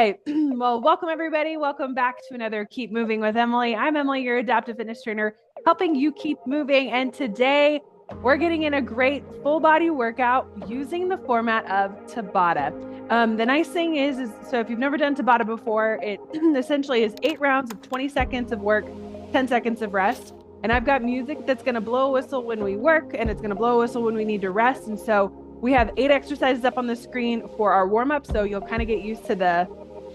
right. Well, welcome everybody. Welcome back to another Keep Moving with Emily. I'm Emily, your adaptive fitness trainer, helping you keep moving. And today we're getting in a great full body workout using the format of Tabata. The nice thing is so if you've never done Tabata before, it essentially is 8 rounds of 20 seconds of work, 10 seconds of rest. And I've got music that's going to blow a whistle when we work, and it's going to blow a whistle when we need to rest. And so we have 8 exercises up on the screen for our warm-up, so you'll kind of get used to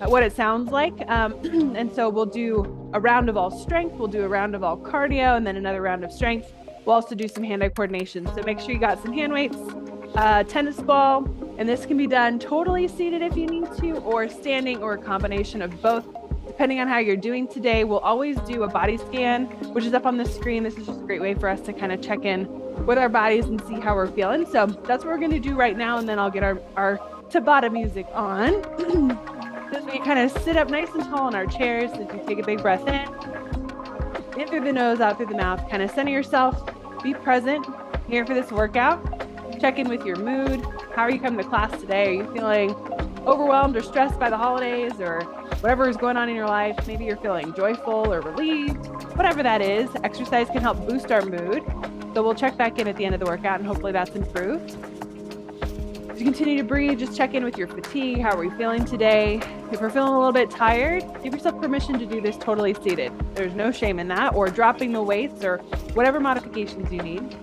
what it sounds like. And so we'll do a round of all strength, we'll do a round of all cardio, and then another round of strength. We'll also do some hand-eye coordination. So make sure you got some hand weights, tennis ball, and this can be done totally seated if you need to, or standing, or a combination of both, depending on how you're doing today. We'll always do a body scan, which is up on the screen. This is just a great way for us to kind of check in with our bodies and see how we're feeling. So that's what we're going to do right now, and then I'll get our Tabata music on. As we kind of sit up nice and tall in our chairs, as you take a big breath in through the nose, out through the mouth, kind of center yourself, be present here for this workout. Check in with your mood. How are you coming to class today? Are you feeling overwhelmed or stressed by the holidays or whatever is going on in your life? Maybe you're feeling joyful or relieved. Whatever that is, exercise can help boost our mood. So we'll check back in at the end of the workout, and hopefully that's improved. As you continue to breathe, just check in with your fatigue. How are we feeling today? If we're feeling a little bit tired, give yourself permission to do this totally seated. There's no shame in that, or dropping the weights, or whatever modifications you need.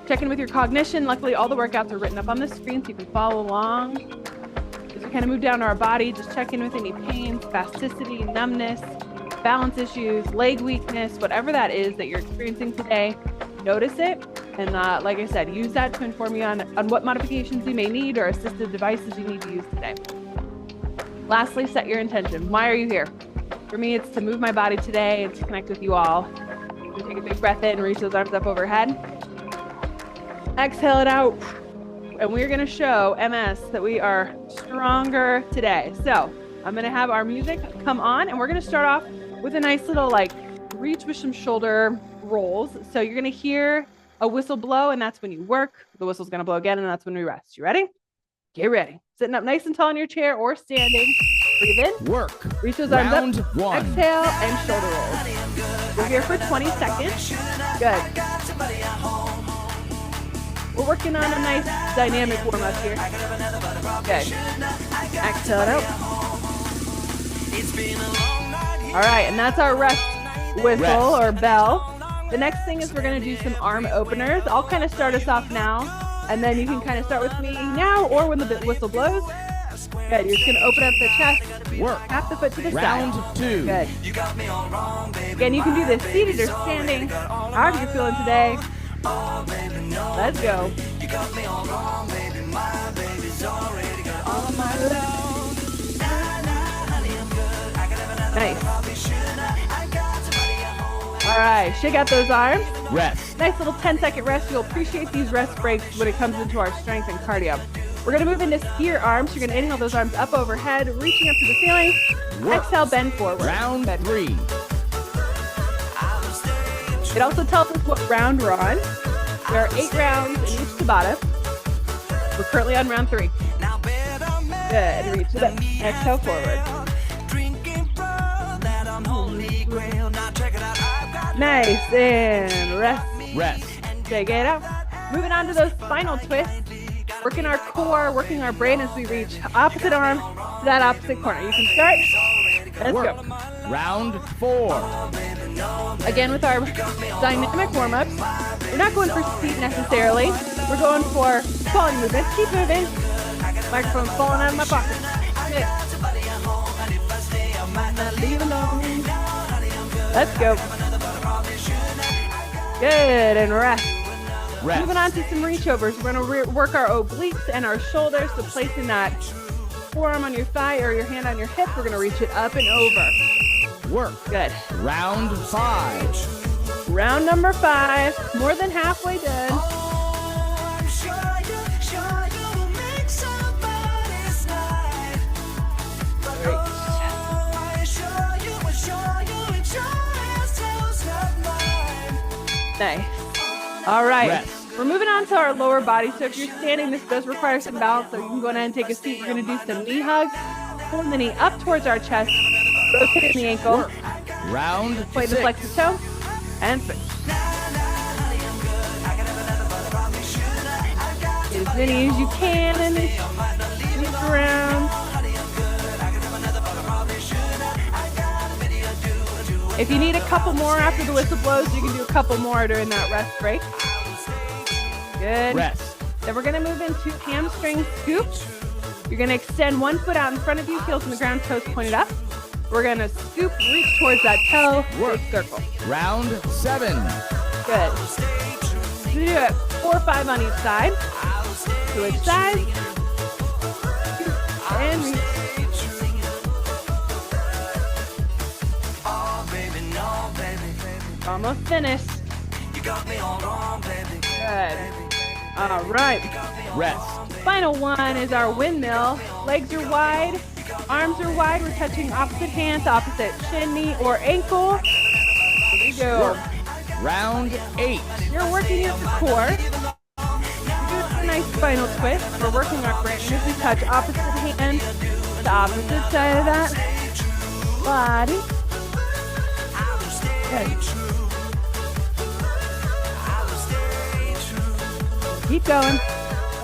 Check in with your cognition. Luckily, all the workouts are written up on the screen, so you can follow along. As we kind of move down to our body, just check in with any pain, spasticity, numbness, balance issues, leg weakness, whatever that is that you're experiencing today. Notice it. And like I said, use that to inform you on what modifications you may need or assistive devices you need to use today. Lastly, set your intention. Why are you here? For me, it's to move my body today and to connect with you all. So take a big breath in, reach those arms up overhead. Exhale it out. And we're going to show MS that we are stronger today. So I'm going to have our music come on, and we're going to start off with a nice little reach with some shoulder rolls. So you're going to hear a whistle blow, and that's when you work. The whistle's going to blow again, and that's when we rest. You ready? Get ready. Sitting up nice and tall in your chair or standing. Breathe in. Work. Reach those arms Round up. 1. Exhale and shoulder rolls. We're here for 20 seconds. Good. We're working on a nice dynamic warm up here. Good. Exhale it out. All right, and that's our rest whistle or bell. The next thing is we're going to do some arm openers. I'll kind of start us off now, and then you can kind of start with me now or when the whistle blows. Good. You're just going to open up the chest. Work. Tap the foot to the Round side. 2. Good. Again, you can do this seated or standing. However you're feeling today. Let's go. Nice. All right, shake out those arms. Rest. Nice little 10-second rest. You'll appreciate these rest breaks when it comes into our strength and cardio. We're going to move into skier arms. You're going to inhale those arms up overhead, reaching up to the ceiling. Work. Exhale, bend forward. Round Bend. 3. It also tells us what round we're on. There are 8 rounds in each Tabata. We're currently on round 3. Good. Reach it up. Exhale forward. Nice. And rest. Rest. Shake it out. Moving on to those spinal twists. Working our core, working our brain as we reach opposite arm to that opposite corner. You can start. Let's Work. go. Round 4. Again with our dynamic warm-ups. We're not going for speed necessarily. We're going for quality movements. Keep moving. Microphone's falling out of my pocket. Let's go. Good, and rest. Rest. Moving on to some reach overs. We're going to work our obliques and our shoulders. So placing that forearm on your thigh or your hand on your hip, we're going to reach it up and over. Work. Good. Round 5. Round number 5. More than halfway done. Nice. All right. Rest. We're moving on to our lower body. So if you're standing, this does require some balance. So you can go ahead and take a seat. We're going to do some knee hugs. Pulling the knee up towards our chest, rotating the ankle. Work. Round Point the 6. flex the toe, and switch. Get as many as you can in these rounds. If you need a couple more after the whistle blows, you can do a couple more during that rest break. Good. Rest. Then we're gonna move into hamstring scoop. You're gonna extend one foot out in front of you, heels on the ground, toes pointed up. We're gonna scoop, reach towards that toe, Work. big circle. Round 7. Good. So do it 4 or 5 on each side. Switch sides. And reach. Almost finished. Good. All right. Rest. Final one is our windmill. Legs are wide, arms are wide. We're touching opposite hands, opposite shin, knee, or ankle. Here we go. Work. Round 8. You're working your core. Do a nice spinal twist. We're working our brain as we touch opposite hand, the opposite side of that body. Good. Keep going.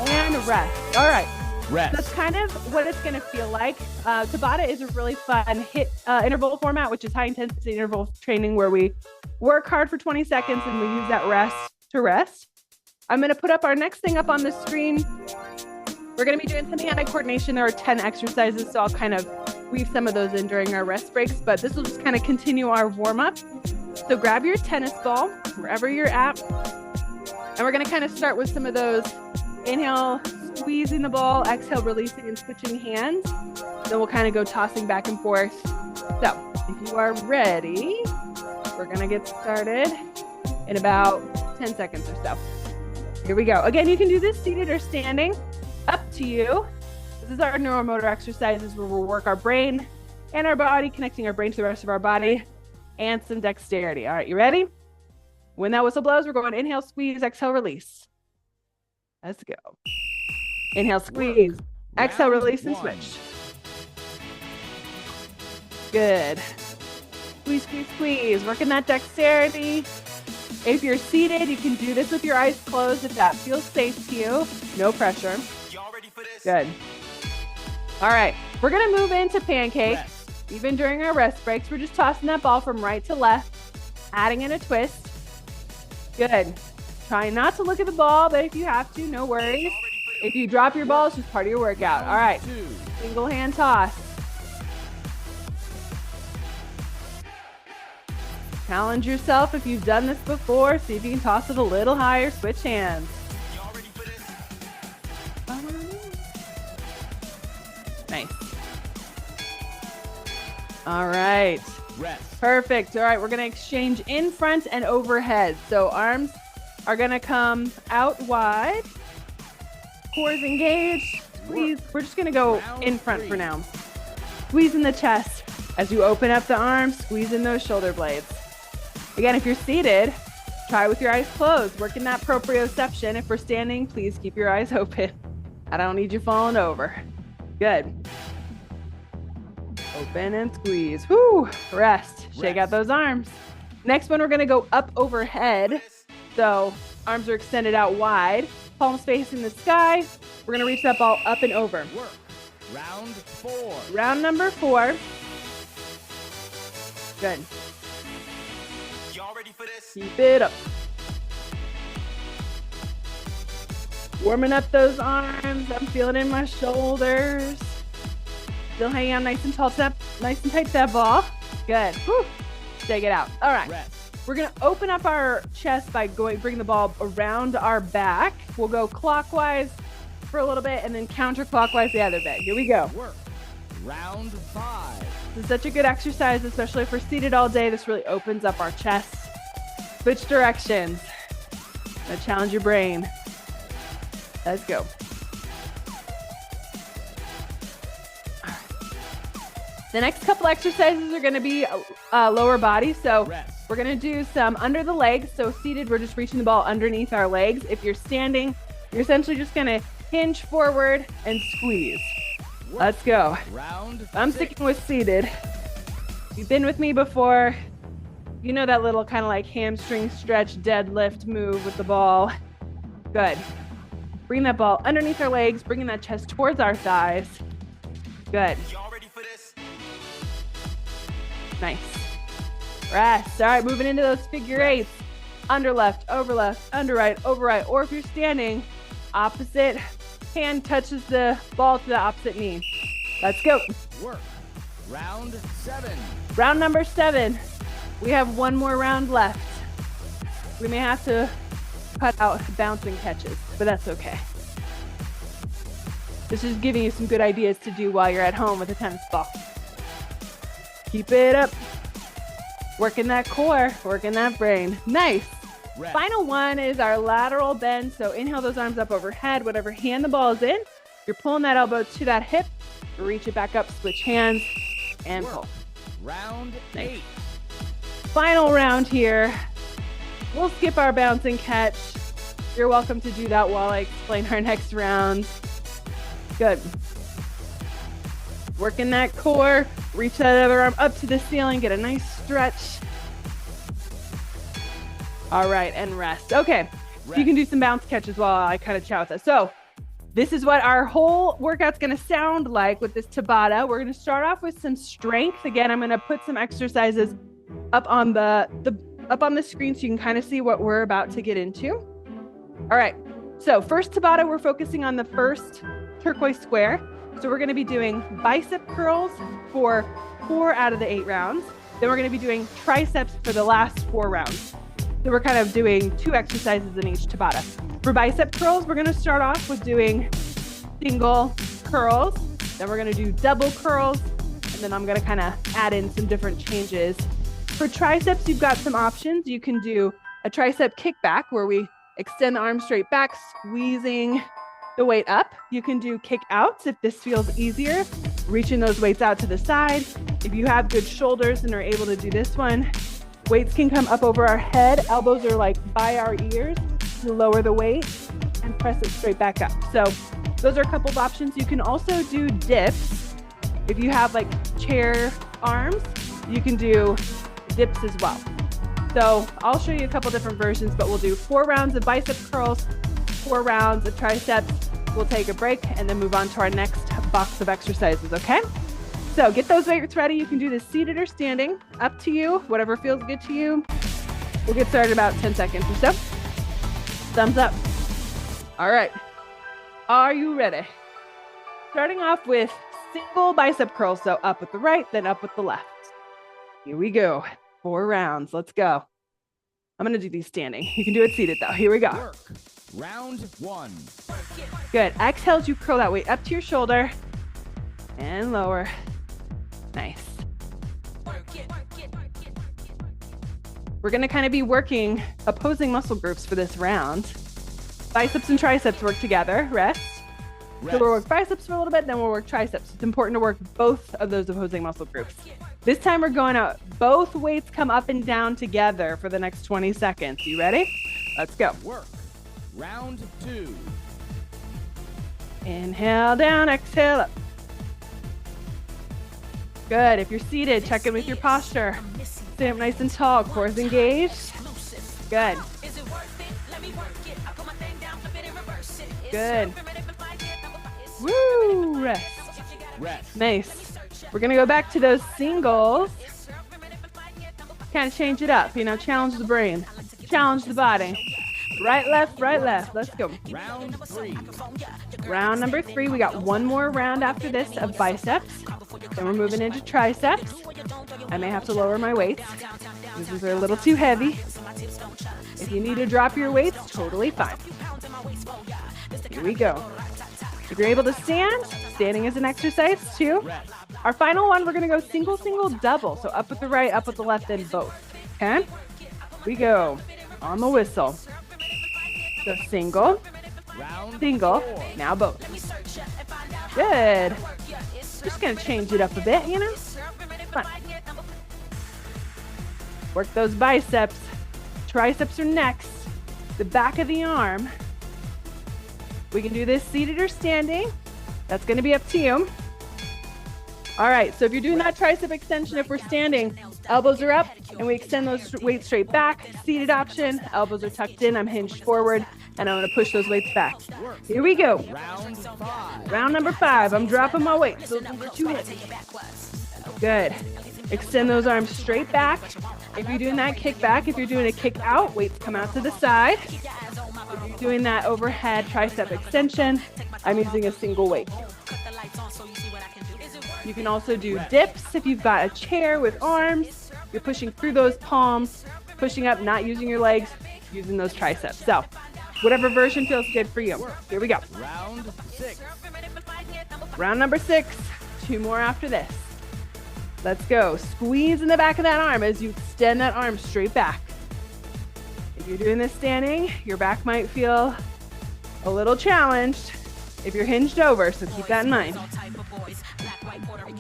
And rest. All right. Rest. That's kind of what it's going to feel like. Tabata is a really fun HITT interval format, which is high intensity interval training where we work hard for 20 seconds and we use that rest to rest. I'm going to put up our next thing up on the screen. We're going to be doing some hand-eye coordination. There are 10 exercises, so I'll kind of weave some of those in during our rest breaks, but this will just kind of continue our warm-up. So grab your tennis ball wherever you're at, and we're going to kind of start with some of those. Inhale, squeezing the ball, exhale, releasing and switching hands. Then we'll kind of go tossing back and forth. So if you are ready, we're going to get started in about 10 seconds or so. Here we go. Again, you can do this seated or standing, up to you. This is our neuromotor exercises where we'll work our brain and our body, connecting our brain to the rest of our body, and some dexterity. All right, you ready? When that whistle blows, we're going inhale, squeeze, exhale, release. Let's go. Inhale, squeeze. Exhale, release, and switch. Good. Squeeze, squeeze, squeeze. Working that dexterity. If you're seated, you can do this with your eyes closed if that feels safe to you. No pressure. Good. All right. We're going to move into pancake. Rest. Even during our rest breaks, we're just tossing that ball from right to left, adding in a twist. Good. Try not to look at the ball, but if you have to, no worries. If you drop your ball, it's just part of your workout. All right. 2. Single hand toss. Challenge yourself if you've done this before. See if you can toss it a little higher. Switch hands. Nice. All right. Rest. Perfect. All right. We're going to exchange in front and overhead. So arms are going to come out wide. Cores engaged. Squeeze. We're just going to go in front for now. Squeeze in the chest. As you open up the arms, squeeze in those shoulder blades. Again, if you're seated, try with your eyes closed. Working that proprioception. If we're standing, please keep your eyes open. I don't need you falling over. Good. Open and squeeze. Whoo! Rest. Shake out those arms. Next one, we're going to go up overhead. So arms are extended out wide. Palms facing the sky. We're going to reach that ball up and over. Work. Round 4. Round number 4. Good. Y'all ready for this? Keep it up. Warming up those arms. I'm feeling in my shoulders. Still hanging on nice and tall, nice and tight to that ball. Good. Whew. Shake it out. All right. Rest. We're going to open up our chest by bring the ball around our back. We'll go clockwise for a little bit and then counterclockwise the other bit. Here we go. Work. Round 5. This is such a good exercise, especially if we're seated all day. This really opens up our chest. Switch directions. Now challenge your brain. Let's go. The next couple exercises are going to be lower body. So Rest. we're going to do some under the legs. So seated, we're just reaching the ball underneath our legs. If you're standing, you're essentially just going to hinge forward and squeeze. Let's go. Round I'm sticking with seated. You've been with me before. You know that little kind of like hamstring stretch deadlift move with the ball. Good. Bring that ball underneath our legs, bringing that chest towards our thighs. Good. Y'all ready for this? Nice. Rest. All right, moving into those figure eights. Under left, over left, under right, over right. Or if you're standing, opposite hand touches the ball to the opposite knee. Let's go. work. Round 7. Round number 7. We have one more round left. We may have to cut out bouncing catches, but that's okay. This is giving you some good ideas to do while you're at home with a tennis ball. Keep it up. Working that core, working that brain. Nice. Rest. Final one is our lateral bend. So inhale those arms up overhead. Whatever hand the ball is in, you're pulling that elbow to that hip. Reach it back up, switch hands, and pull. Round 8. Final round here. We'll skip our bouncing catch. You're welcome to do that while I explain our next round. Good. Working that core. Reach that other arm up to the ceiling. Get a nice stretch. All right, and rest. Okay, so you can do some bounce catches while I kind of chat with us. So this is what our whole workout's gonna sound like with this Tabata. We're gonna start off with some strength. Again, I'm gonna put some exercises up on the screen so you can kind of see what we're about to get into. All right, so first Tabata, we're focusing on the first turquoise square. So we're gonna be doing bicep curls for 4 out of the 8 rounds. Then we're gonna be doing triceps for the last 4 rounds. So we're kind of doing 2 exercises in each Tabata. For bicep curls, we're gonna start off with doing single curls. Then we're gonna do double curls. And then I'm gonna kind of add in some different changes. For triceps, you've got some options. You can do a tricep kickback where we extend the arm straight back, squeezing the weight up. You can do kick outs if this feels easier, reaching those weights out to the side. If you have good shoulders and are able to do this one, weights can come up over our head. Elbows are like by our ears. You lower the weight and press it straight back up. So those are a couple of options. You can also do dips. If you have like chair arms, you can do dips as well. So I'll show you a couple different versions, but we'll do 4 rounds of bicep curls, 4 rounds of triceps. We'll take a break and then move on to our next box of exercises, okay? So get those weights ready. You can do this seated or standing, up to you, whatever feels good to you. We'll get started in about 10 seconds or so. Thumbs up. All right. Are you ready? Starting off with single bicep curls. So up with the right, then up with the left. Here we go. 4 rounds. Let's go. I'm going to do these standing. You can do it seated though. Here we go. Work. Round 1. Good. Exhale as you curl that weight up to your shoulder and lower. Nice. We're going to kind of be working opposing muscle groups for this round. Biceps and triceps work together. Rest. So we'll work biceps for a little bit, then we'll work triceps. It's important to work both of those opposing muscle groups. This time we're going out. Both weights come up and down together for the next 20 seconds. You ready? Let's go. Work. Round 2. Inhale down, exhale up. Good. If you're seated, check in with your posture. Sit up nice and tall, cores engaged. Good. Good. Woo! Rest. Rest. Nice. We're going to go back to those singles. Kind of change it up, challenge the brain, challenge the body. Right, left, right, left. Let's go. Round 3. Round number 3. We got one more round after this of biceps. Then we're moving into triceps. I may have to lower my weights. These are a little too heavy. If you need to drop your weights, totally fine. Here we go. If you're able to stand, standing is an exercise too. Our final one, we're going to go single, single, double. So up with the right, up with the left, and both. Okay? Here we go. On the whistle. So single, single, now both. Good. Just going to change it up a bit, Fun. Work those biceps. Triceps are next. The back of the arm. We can do this seated or standing. That's going to be up to you. All right, so if you're doing that tricep extension, if we're standing, elbows are up and we extend those weights straight back. Seated option, elbows are tucked in, I'm hinged forward, and I'm gonna push those weights back. Here we go. Round 5. Round number 5, I'm dropping my weights. Those are 2 hits. Good. Extend those arms straight back. If you're doing that kick back, if you're doing a kick out, weights come out to the side. If you're doing that overhead tricep extension, I'm using a single weight. You can also do dips if you've got a chair with arms. You're pushing through those palms, pushing up, not using your legs, using those triceps. So whatever version feels good for you. Here we go. Round 6. Round number 6. 2 more after this. Let's go. Squeeze in the back of that arm as you extend that arm straight back. If you're doing this standing, your back might feel a little challenged if you're hinged over, so keep that in mind.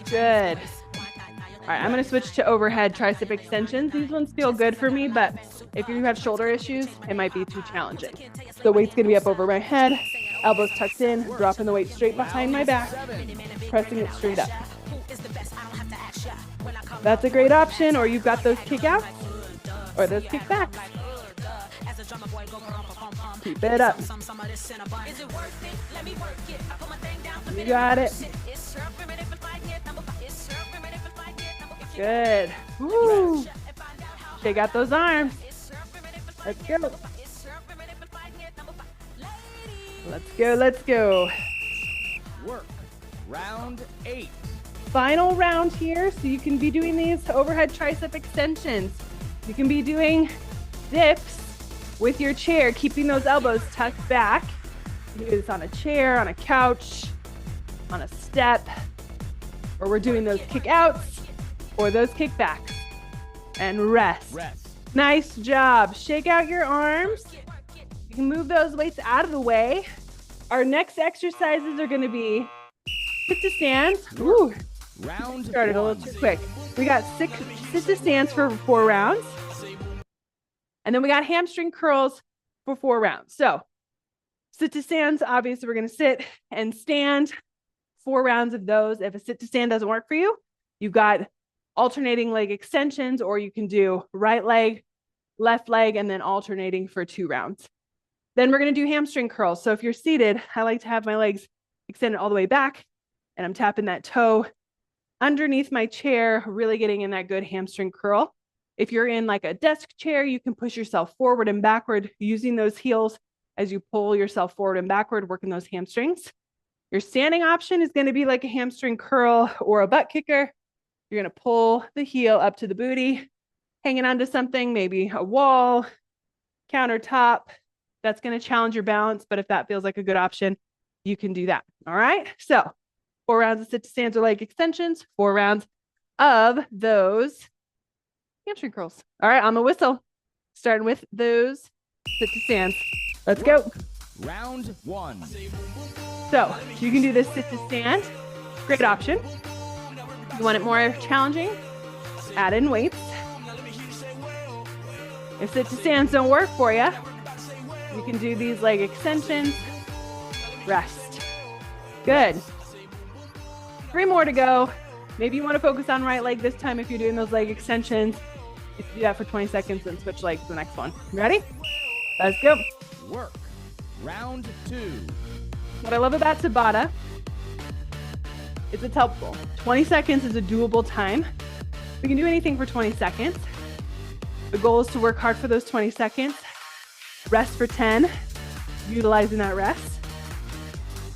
Good. All right, I'm gonna switch to overhead tricep extensions. These ones feel good for me, but if you have shoulder issues, it might be too challenging. The weight's gonna be up over my head, elbows tucked in, dropping the weight straight behind my back, pressing it straight up. That's a great option, or you've got those kick outs or those kick backs. Keep it up. You got it. Good. Woo. Shake out those arms. Let's go. Let's go, let's go. Work. Round 8. Final round here, so you can be doing these overhead tricep extensions. You can be doing dips with your chair, keeping those elbows tucked back. You can do this on a chair, on a couch, on a step, or we're doing those kick outs or those kick backs. And rest. Nice job. Shake out your arms. You can move those weights out of the way. Our next exercises are gonna be sit to stands. Ooh, Round started a 1. little too quick. We got 6 sit to stands for 4 rounds. And then we got hamstring curls for 4 rounds. So sit to stands, obviously we're gonna sit and stand 4 rounds of those. If a sit to stand doesn't work for you, you've got alternating leg extensions, or you can do right leg, left leg, and then alternating for 2 rounds. Then we're gonna do hamstring curls. So if you're seated, I like to have my legs extended all the way back, and I'm tapping that toe underneath my chair, really getting in that good hamstring curl. If you're in like a desk chair, you can push yourself forward and backward using those heels as you pull yourself forward and backward, working those hamstrings. Your standing option is going to be like a hamstring curl or a butt kicker. You're going to pull the heel up to the booty, hanging onto something, maybe a wall, countertop. That's going to challenge your balance, but if that feels like a good option, you can do that. All right. So 4 rounds of sit to stands or leg extensions, 4 rounds of those hamstring curls. All right, on the whistle, starting with those sit to stands. Let's go. Round 1. So you can do this sit to stand. Great option. You want it more challenging? Add in weights. If sit to stands don't work for you, you can do these leg extensions. Rest. Good. 3 more to go. Maybe you want to focus on right leg this time if you're doing those leg extensions. If you do that for 20 seconds, then switch legs to the next one. Ready? Let's go. Work. Round 2. What I love about Tabata is it's helpful. 20 seconds is a doable time. We can do anything for 20 seconds. The goal is to work hard for those 20 seconds. Rest for 10, utilizing that rest.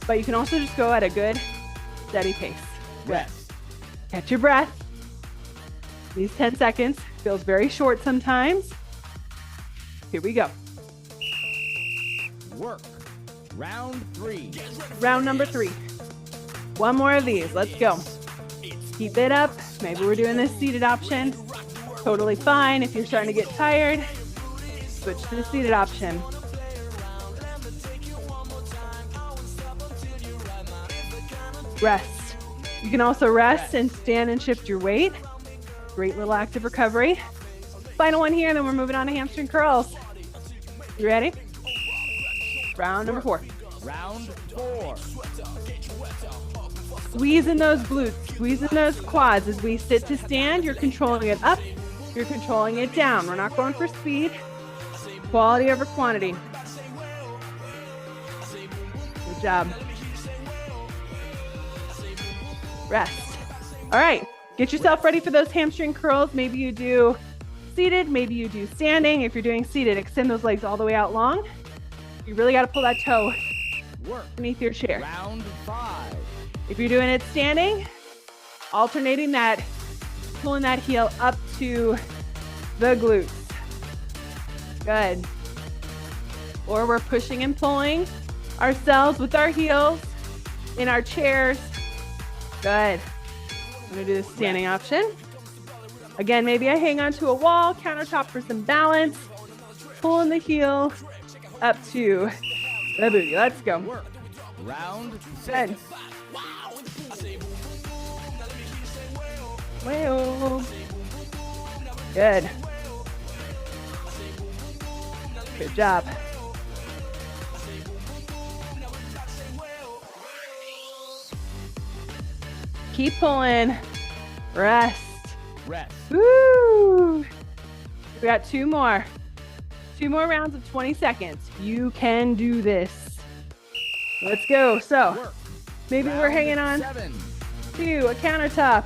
But you can also just go at a good, steady pace. Rest. Catch your breath. These 10 seconds feels very short sometimes. Here we go. Work. Round 3. Round number 3. 1 more of these. Let's go. Keep it up. Maybe we're doing this seated option. Totally fine. If you're starting to get tired, switch to the seated option. Rest. You can also rest and stand and shift your weight. Great little active recovery. Final one here, and then we're moving on to hamstring curls. You ready? Round number 4. Round 4. Squeezing those glutes, squeezing those quads. As we sit to stand, you're controlling it up, you're controlling it down. We're not going for speed. Quality over quantity. Good job. Rest. All right, get yourself ready for those hamstring curls. Maybe you do seated, maybe you do standing. If you're doing seated, extend those legs all the way out long. You really got to pull that toe beneath your chair. Round 5. If you're doing it standing, alternating that, pulling that heel up to the glutes. Good. Or we're pushing and pulling ourselves with our heels in our chairs. Good. I'm gonna do the standing option. Again, maybe I hang onto a wall, countertop for some balance, pulling the heel up to the booty. Let's go. Round 6. Good. Well, good. Good job. Keep pulling. Rest. Woo! We got two more. 2 more rounds of 20 seconds. You can do this. Let's go. So maybe we're hanging on to a countertop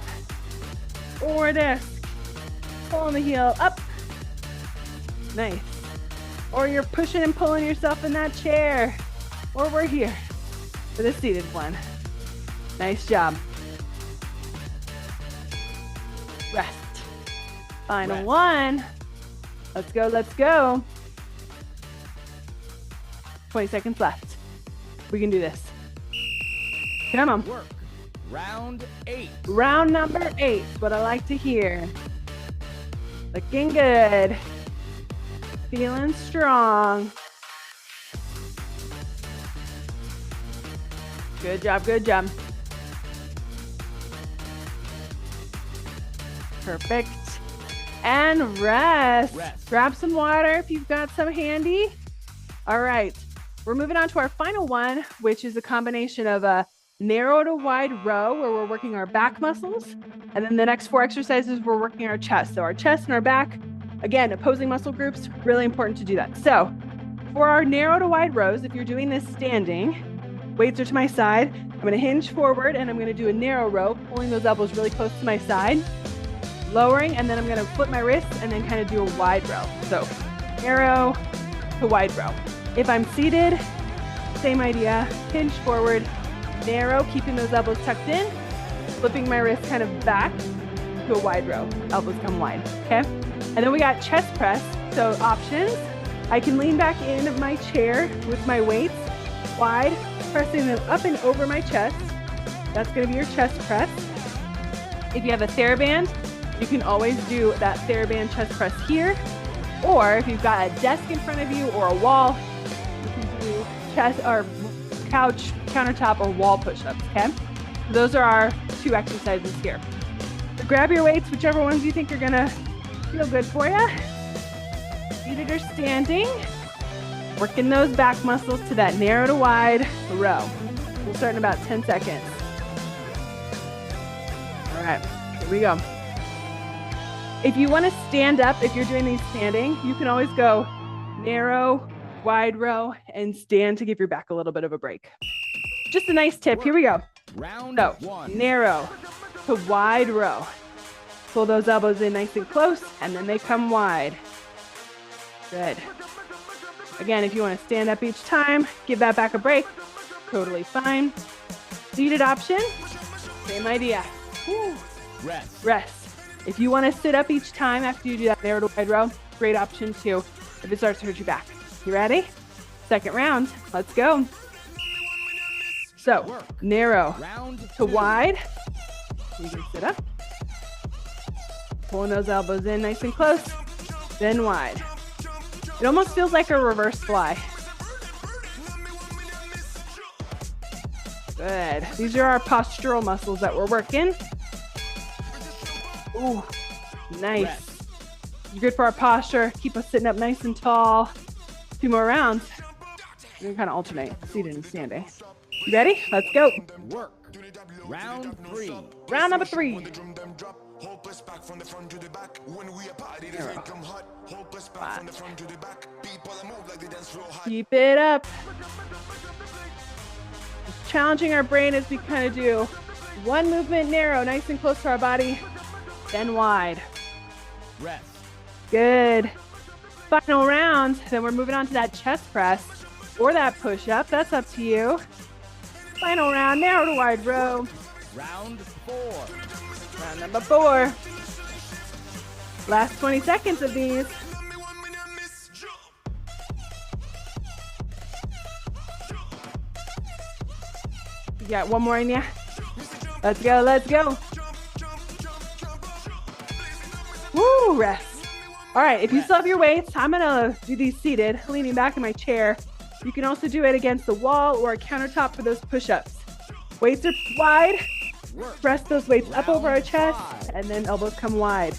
or a desk. Pulling the heel up. Nice. Or you're pushing and pulling yourself in that chair. Or we're here for the seated one. Nice job. Rest. Final one. Let's go, let's go. 20 seconds left. We can do this. Come on. Round 8. Round number 8. What I like to hear. Looking good. Feeling strong. Good job, good job. Perfect. And rest. Grab some water if you've got some handy. All right. We're moving on to our final one, which is a combination of a narrow to wide row where we're working our back muscles. And then the next 4 exercises, we're working our chest. So our chest and our back, again, opposing muscle groups, really important to do that. So for our narrow to wide rows, if you're doing this standing, weights are to my side. I'm going to hinge forward and I'm going to do a narrow row, pulling those elbows really close to my side, lowering, and then I'm going to flip my wrists and then kind of do a wide row. So narrow to wide row. If I'm seated, same idea, hinge forward, narrow, keeping those elbows tucked in, flipping my wrist kind of back to a wide row. Elbows come wide, okay? And then we got chest press. So options, I can lean back in my chair with my weights wide, pressing them up and over my chest. That's gonna be your chest press. If you have a TheraBand, you can always do that TheraBand chest press here. Or if you've got a desk in front of you or a wall, you can do chest or couch, countertop, or wall push-ups, okay? Those are our 2 exercises here. So grab your weights, whichever ones you think are gonna feel good for you. Seated or standing. Working those back muscles to that narrow to wide row. We'll start in about 10 seconds. All right, here we go. If you want to stand up, if you're doing these standing, you can always go narrow, wide row, and stand to give your back a little bit of a break. Just a nice tip. Here we go. Round So, 1. narrow to wide row. Pull those elbows in nice and close, and then they come wide. Good. Again, if you want to stand up each time, give that back a break. Totally fine. Seated option, same idea. Woo. Rest. If you want to sit up each time after you do that narrow to wide row, great option too, if it starts to hurt your back. You ready? Second round, let's go. So, narrow to wide. You can sit up. Pulling those elbows in nice and close, then wide. It almost feels like a reverse fly. Good. These are our postural muscles that we're working. Ooh, nice. You're good for our posture. Keep us sitting up nice and tall. 2 more rounds. We're gonna kind of alternate seated and standing. You ready? Let's go. Work. Round 3. Round number 3. Keep it up. Just challenging our brain as we kind of do one movement narrow, nice and close to our body, then wide. Rest. Good. Final round. Then we're moving on to that chest press or that push-up. That's up to you. Final round, narrow to wide row. Round 4. Round number 4. Last 20 seconds of these. You got one more in you. Let's go, let's go. Woo, rest. All right, if you still have your weights, I'm gonna do these seated, leaning back in my chair. You can also do it against the wall or a countertop for those push-ups. Weights are wide. Press those weights up over our chest, and then elbows come wide.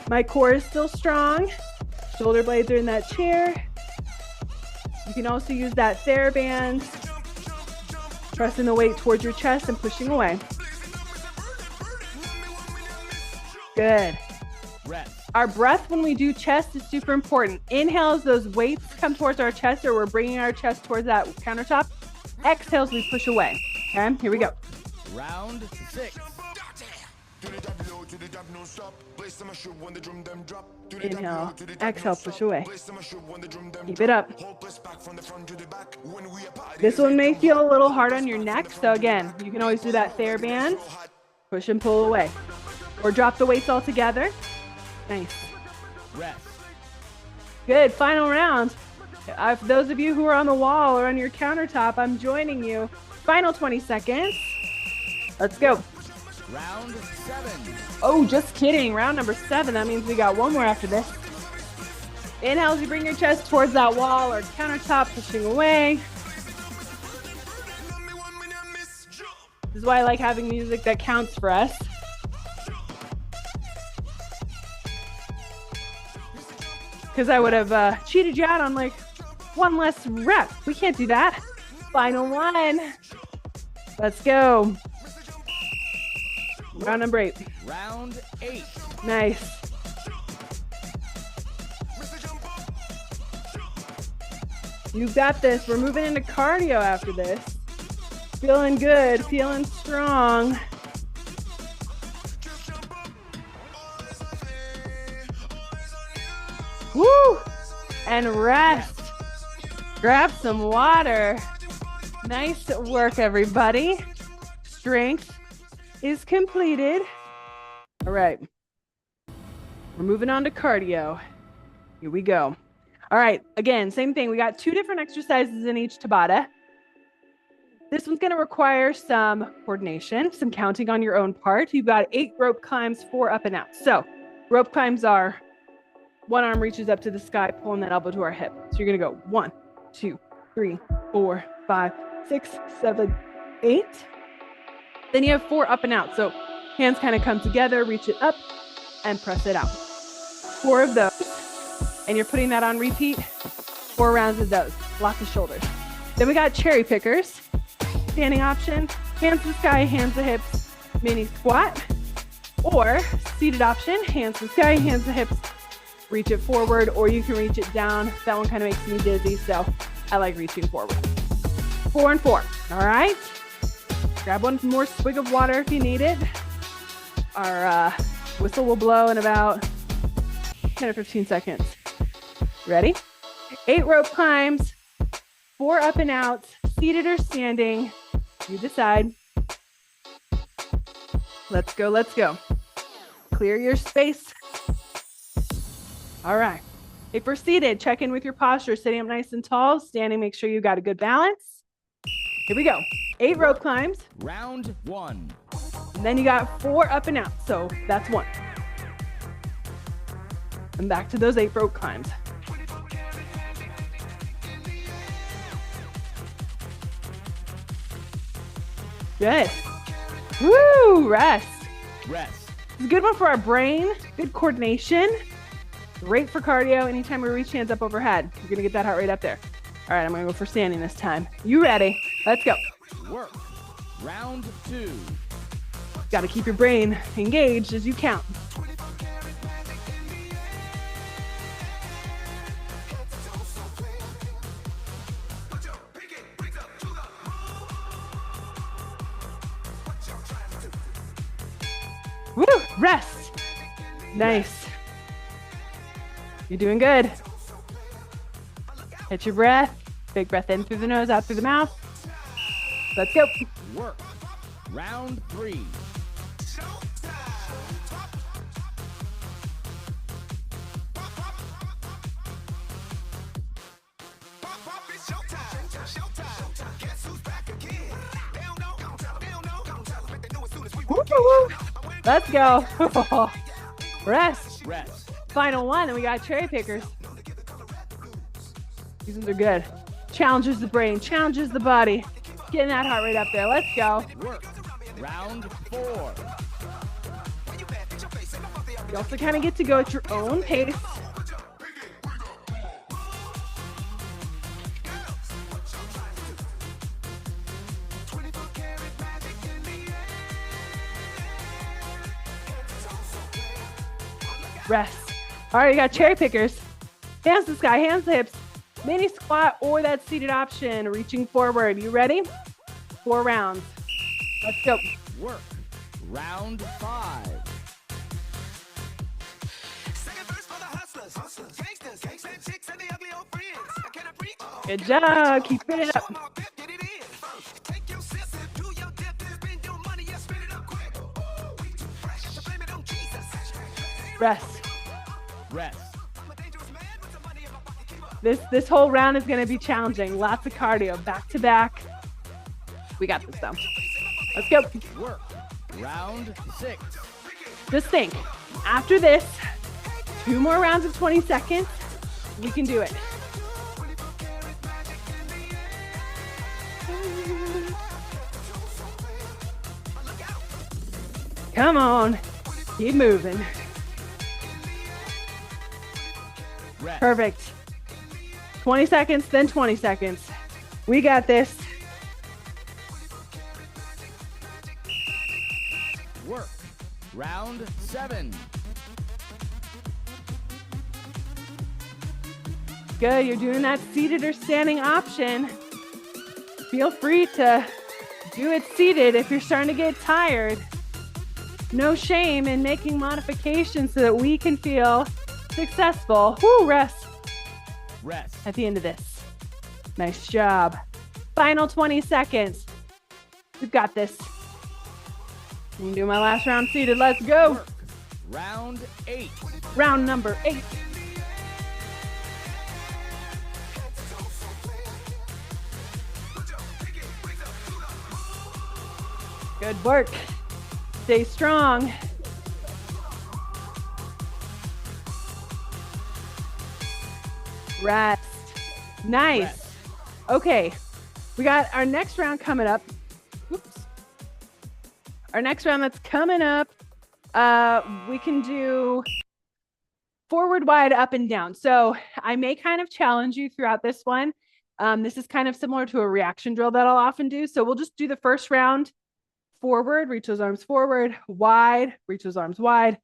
My core is still strong. Shoulder blades are in that chair. You can also use that TheraBand, pressing the weight towards your chest and pushing away. Good. Rest. Our breath when we do chest is super important. Inhale as those weights come towards our chest, or we're bringing our chest towards that countertop. Exhale as we push away. Okay, here we go. Round 6. Inhale, exhale, push away. Keep it up. This one may feel a little hard on your neck, so again, you can always do that TheraBand. Push and pull away. Or drop the weights all together. Nice. Rest. Good, final round. For those of you who are on the wall or on your countertop, I'm joining you. Final 20 seconds. Let's go. Round 7. Oh, just kidding. Round number 7. That means we got one more after this. Inhale as you bring your chest towards that wall or countertop, pushing away. This is why I like having music that counts for us. Because I would have cheated you out on like one less rep. We can't do that. Final one. Let's go. Round number 8. Round 8. Nice. You've got this. We're moving into cardio after this. Feeling good, feeling strong. Woo! And rest. Grab some water. Nice work, everybody. Strength is completed. All right. We're moving on to cardio. Here we go. All right. Again, same thing. We got 2 different exercises in each Tabata. This one's going to require some coordination, some counting on your own part. You've got 8 rope climbs, 4 up and out. So rope climbs are one arm reaches up to the sky, pulling that elbow to our hip. So you're going to go 1, 2, 3, 4, 5, 6, 7, 8. Then you have 4 up and out. So hands kind of come together, reach it up and press it out. 4 of those. And you're putting that on repeat. 4 rounds of those. Lots of shoulders. Then we got cherry pickers. Standing option, hands to the sky, hands to hips, mini squat. Or seated option, hands to the sky, hands to hips, reach it forward, or you can reach it down. That one kind of makes me dizzy, so I like reaching forward. 4 and 4. All right. Grab one more swig of water if you need it. Our whistle will blow in about 10 or 15 seconds. Ready? 8 rope climbs, 4 up and outs, seated or standing. You decide. Let's go, let's go. Clear your space. All right. If we're seated, check in with your posture. Sitting up nice and tall. Standing, make sure you got a good balance. Here we go. 8 rope climbs. Round 1. And then you got 4 up and out. So that's 1. And back to those 8 rope climbs. Good. Woo, rest. Rest. It's a good one for our brain. Good coordination. Great for cardio. Anytime we reach hands up overhead, you're gonna get that heart rate up there. All right, I'm gonna go for standing this time. You ready? Let's go. Work. Round 2. Got to keep your brain engaged as you count. Woo, rest. Nice. You're doing good. Hit your breath. Big breath in through the nose, out through the mouth. Let's go. Work. Round 3. Let's go. Rest. Rest. Final one, and we got cherry pickers. These ones are good. Challenges the brain, challenges the body. Getting that heart rate up there. Let's go. Work. Round 4. You also kind of get to go at your own pace. Rest. All right, you got cherry pickers. Hands to the sky, hands to hips. Mini squat or that seated option, reaching forward. You ready? 4 rounds. Let's go. Work. Round 5. Good job. Keep it up. Rest. Rest. This whole round is going to be challenging. Lots of cardio, back to back. We got this though. Let's go. Work. Round 6. Just think, after this, 2 more rounds of 20 seconds, we can do it. Come on, keep moving. Rest. Perfect. 20 seconds, then 20 seconds. We got this. Work. Round 7. Good, you're doing that seated or standing option. Feel free to do it seated if you're starting to get tired. No shame in making modifications so that we can feel successful. Woo, rest. Rest. At the end of this. Nice job. Final 20 seconds. We've got this. I'm gonna do my last round seated. Let's go. Work. Round 8. Round number 8. Good work. Stay strong. Rest. Nice. Rest. Okay. We got our next round coming up. Oops. Our next round that's coming up, we can do forward, wide, up, and down. So I may kind of challenge you throughout this one. This is kind of similar to a reaction drill that I'll often do. So we'll just do the first round forward, reach those arms forward, wide, reach those arms wide,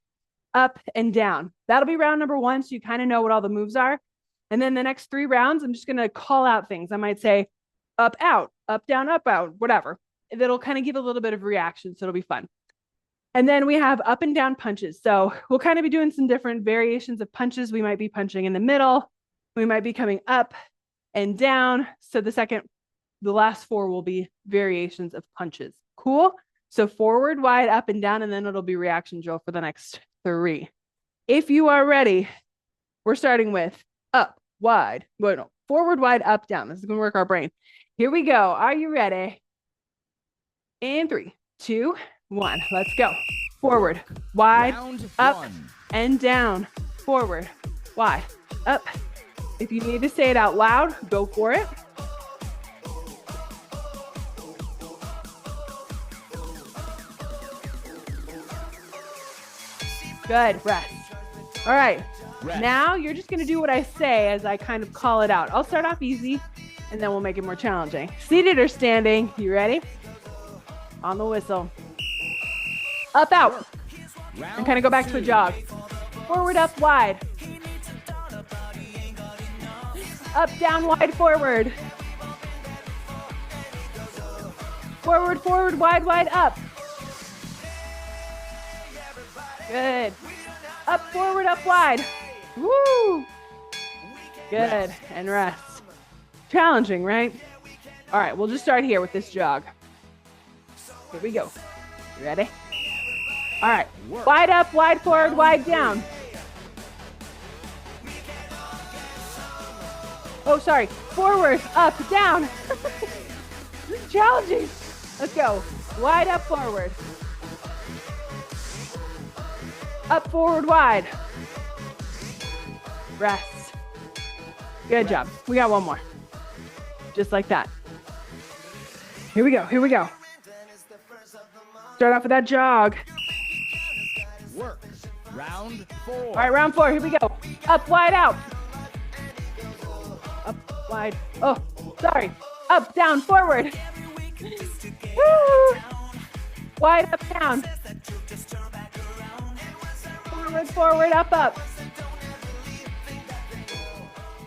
up and down. That'll be round number 1. So you kind of know what all the moves are. And then the next 3 rounds, I'm just going to call out things. I might say up, out, down, up, out, whatever. That'll kind of give a little bit of reaction. So it'll be fun. And then we have up and down punches. So we'll kind of be doing some different variations of punches. We might be punching in the middle. We might be coming up and down. So the last 4 will be variations of punches. Cool. So forward, wide, up and down, and then it'll be reaction drill for the next 3. If you are ready, we're starting with up, wide, forward, wide, up, down. This is going to work our brain. Here we go. Are you ready? In 3, 2, 1. Let's go. Forward, wide, Round up, 1. and down. Forward, wide, up. If you need to say it out loud, go for it. Good, rest. All right, Now you're just gonna do what I say as I kind of call it out. I'll start off easy and then we'll make it more challenging. Seated or standing, you ready? On the whistle. Up, out. And kind of go back to a jog. Forward, up, wide. Up, down, wide, forward. Forward, forward, wide, wide, up. Good. Up, forward, up, wide. Woo! Good. And rest. Challenging, right? All right, we'll just start here with this jog. Here we go. You ready? All right. Wide up, wide forward, wide down. Oh, sorry. Forward, up, down. This is challenging. Let's go. Wide up, forward. Up, forward, wide. Rest. Good job. We got one more. Just like that. Here we go. Here we go. Start off with that jog. Work. Round 4. All right, round 4. Here we go. Up, wide, out. Up, wide. Oh, sorry. Up, down, forward. Woo. Wide, up, down. Forward, forward, up, up.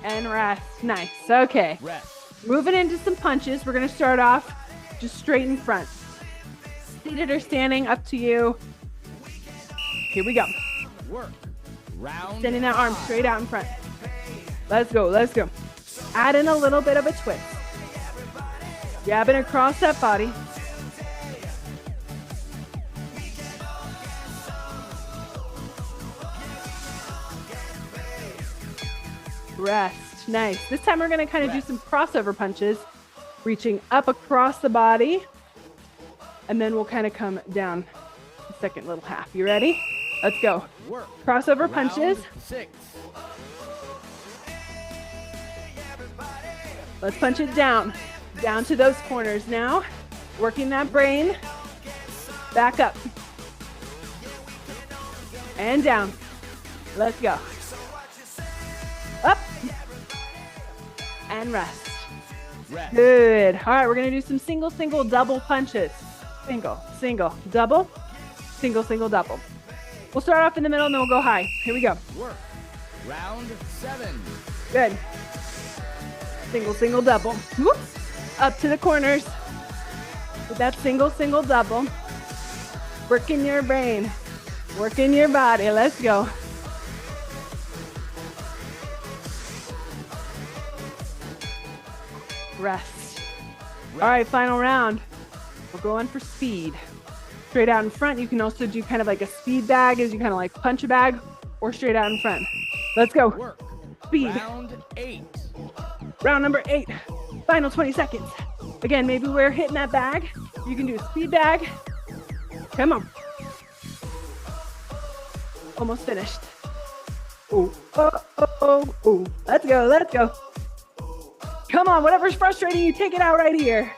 And rest. Nice. Okay. Rest. Moving into some punches. We're going to start off just straight in front. Seated or standing, up to you. Here we go. Work. Round Sending that arm straight out in front. Let's go. Let's go. Add in a little bit of a twist. Jabbing across that body. Rest. Nice. This time we're going to kind of do some crossover punches, reaching up across the body, and then we'll kind of come down the second little half. You ready? Let's go. Work. Crossover punches. Round 6. Let's punch it down. Down to those corners now. Working that brain. Back up. And down. Let's go. Up. And rest. Rest. Good. All right, we're going to do some single, single, double punches. Single, single, double, single, single, double. We'll start off in the middle and then we'll go high. Here we go. Work. Round 7. Good. Single, single, double. Whoop. Up to the corners with that single, single, double. Working your brain. Working your body. Let's go. Rest. All right, final round. We're going for speed. Straight out in front. You can also do kind of like a speed bag as you kind of like punch a bag, or straight out in front. Let's go. Work. Speed. Round 8. Round number 8. Final 20 seconds. Again, maybe we're hitting that bag. You can do a speed bag. Come on. Almost finished. Ooh, oh, oh, oh, ooh. Let's go, let's go. Come on, whatever's frustrating you, take it out right here.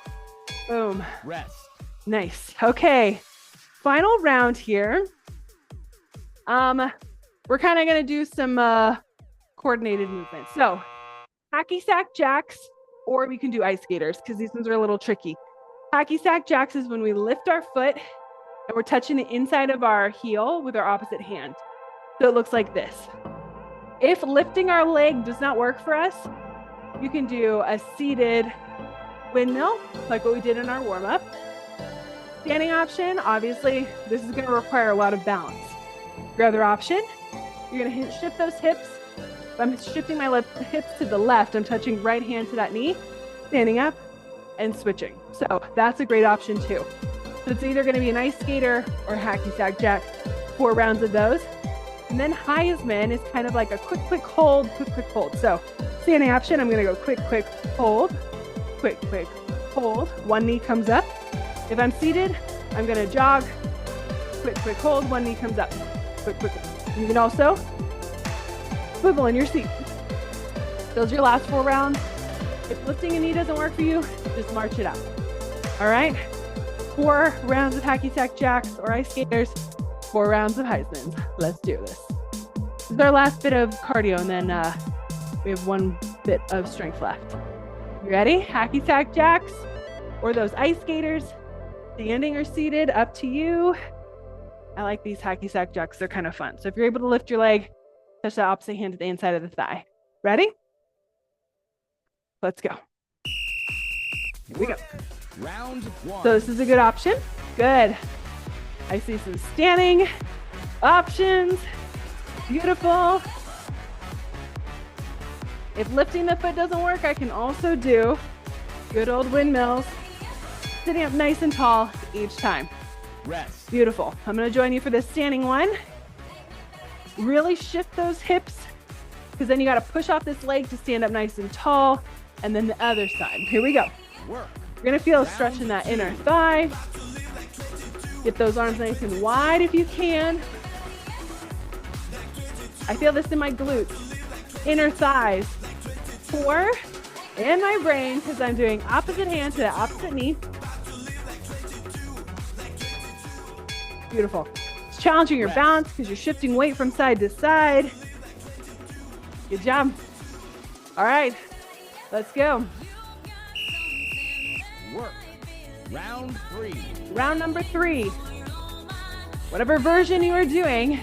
Boom. Rest. Nice. Okay. Final round here. We're kind of going to do some coordinated movements. So, hacky sack jacks, or we can do ice skaters because these ones are a little tricky. Hacky sack jacks is when we lift our foot and we're touching the inside of our heel with our opposite hand. So it looks like this. If lifting our leg does not work for us, you can do a seated windmill, like what we did in our warm-up. Standing option, obviously, this is going to require a lot of balance. Your other option, you're going to shift those hips. If I'm shifting my hips to the left, I'm touching right hand to that knee, standing up and switching. So that's a great option too. So it's either going to be an ice skater or hacky sack jack, 4 rounds of those. And then Heisman is kind of like a quick, quick hold, quick, quick hold. So standing option, I'm going to go quick, quick hold, quick, quick hold. One knee comes up. If I'm seated, I'm going to jog, quick, quick hold. One knee comes up, quick, quick. You can also swivel in your seat. Those are your last 4 rounds. If lifting a knee doesn't work for you, just march it out. All right? 4 rounds of hacky sack jacks or ice skaters, 4 rounds of Heismans. Let's do this. This is our last bit of cardio, and then we have one bit of strength left. You ready? Hacky sack jacks or those ice skaters, standing or seated, up to you. I like these hacky sack jacks. They're kind of fun. So if you're able to lift your leg, touch the opposite hand to the inside of the thigh. Ready? Let's go. Here we go. Round 1. So this is a good option. Good. I see some standing options. Beautiful. If lifting the foot doesn't work, I can also do good old windmills, sitting up nice and tall each time. Rest. Beautiful. I'm going to join you for this standing one. Really shift those hips, because then you got to push off this leg to stand up nice and tall, and then the other side. Here we go. Work. You're going to feel a stretch in that inner thigh. Get those arms nice and wide if you can. I feel this in my glutes, inner thighs, core, and my brain, because I'm doing opposite hand to the opposite knee. Beautiful. It's challenging your balance because you're shifting weight from side to side. Good job. All right, let's go. Work. Round 3. Round number 3. Whatever version you are doing,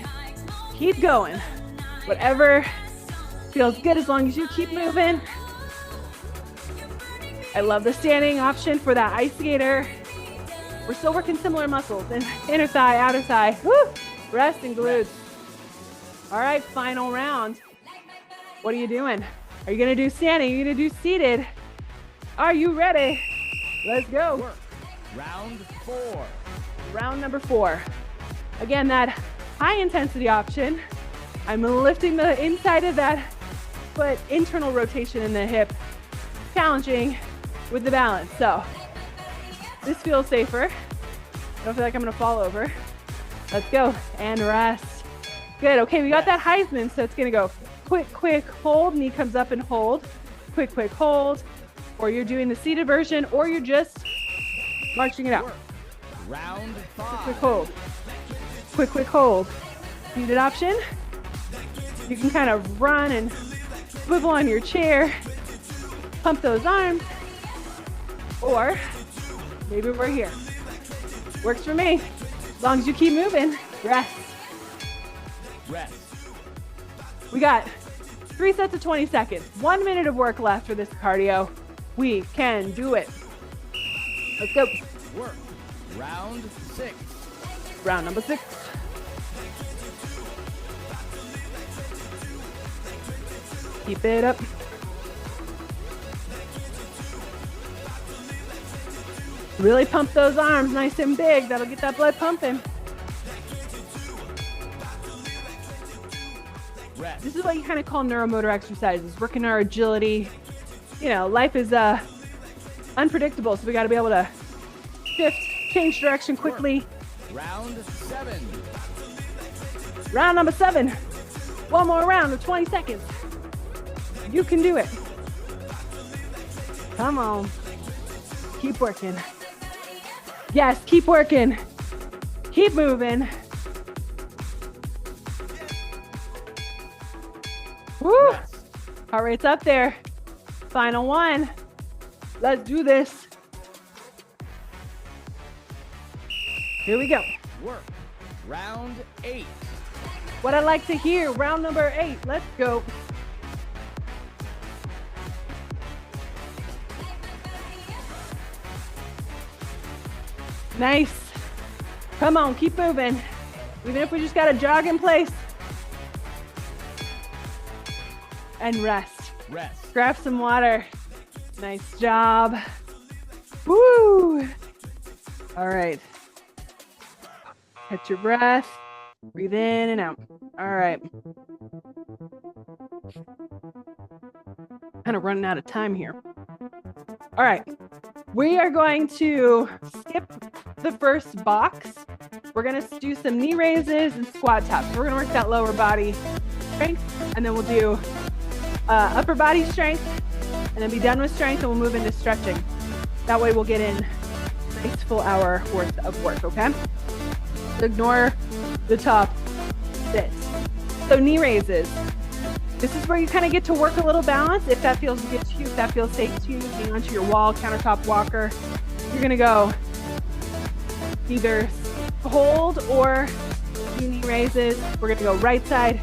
keep going. Whatever feels good as long as you keep moving. I love the standing option for that ice skater. We're still working similar muscles, and inner thigh, outer thigh. Woo! Rest and glutes. All right, final round. What are you doing? Are you gonna do standing? Are you gonna do seated? Are you ready? Let's go. Work. Round 4. Round number 4. Again, that high intensity option. I'm lifting the inside of that foot, internal rotation in the hip, challenging with the balance. So this feels safer. I don't feel like I'm gonna fall over. Let's go, and rest. Good, okay, we got that Heisman, so it's gonna go quick, quick, hold, knee comes up and hold, quick, quick, hold, or you're doing the seated version, or you're just marching it out. Round 5. Quick, hold. Quick, quick, hold. Seated option. You can kind of run and swivel on your chair, pump those arms, or maybe we're here. Works for me. As long as you keep moving, rest. Rest. We got 3 sets of 20 seconds. 1 minute of work left for this cardio. We can do it. Let's go. Work. Round 6. Round number 6. Keep it up. Really pump those arms nice and big. That'll get that blood pumping. Rest. This is what you kind of call neuromotor exercises, working our agility. You know, life is unpredictable, so we got to be able to shift, change direction quickly. Round 7. Round number 7. One more round of 20 seconds. You can do it. Come on. Keep working. Yes, keep working. Keep moving. Woo! Heart rate's up there. Final one. Let's do this. Here we go. Work. Round 8. What I'd like to hear, round number 8. Let's go. Nice. Come on, keep moving. Even if we just gotta jog in place. And rest. Rest. Grab some water. Nice job. Woo! All right. Catch your breath. Breathe in and out. All right. Kind of running out of time here. All right. We are going to skip the first box. We're going to do some knee raises and squat taps. We're going to work that lower body strength, and then we'll do upper body strength, and then be done with strength, and we'll move into stretching. That way we'll get in a nice full hour worth of work, okay? So ignore the top bit. So knee raises. This is where you kind of get to work a little balance. If that feels good to you, if that feels safe to you, hang onto your wall, countertop walker. You're gonna go either hold or knee raises. We're gonna go right side,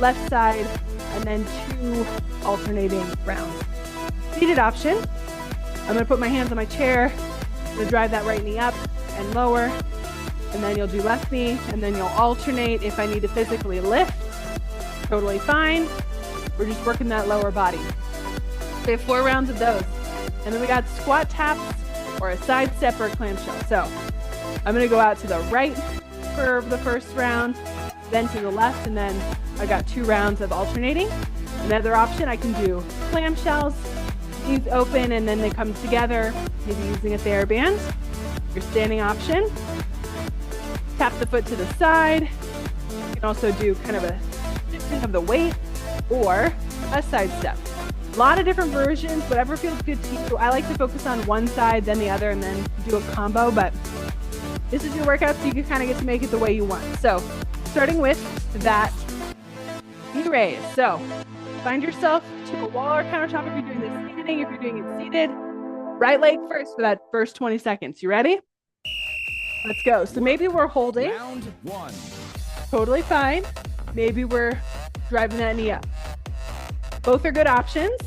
left side, and then 2 alternating rounds. Seated option. I'm gonna put my hands on my chair. I'm gonna drive that right knee up and lower, and then you'll do left knee, and then you'll alternate. If I need to physically lift, totally fine. We're just working that lower body. We have 4 rounds of those. And then we got squat taps or a side step or a clamshell. So I'm gonna go out to the right for the first round, then to the left, and then I got 2 rounds of alternating. Another option, I can do clamshells, knees open, and then they come together, maybe using a TheraBand. Your standing option, tap the foot to the side. You can also do kind of a shifting of the weight or a side step. A lot of different versions, whatever feels good to you. I like to focus on one side, then the other, and then do a combo, but this is your workout, so you can kind of get to make it the way you want. So starting with that knee raise. So find yourself to a wall or countertop if you're doing this standing, if you're doing it seated. Right leg first for that first 20 seconds. You ready? Let's go. So maybe we're holding. Round 1. Totally fine. Maybe we're driving that knee up. Both are good options.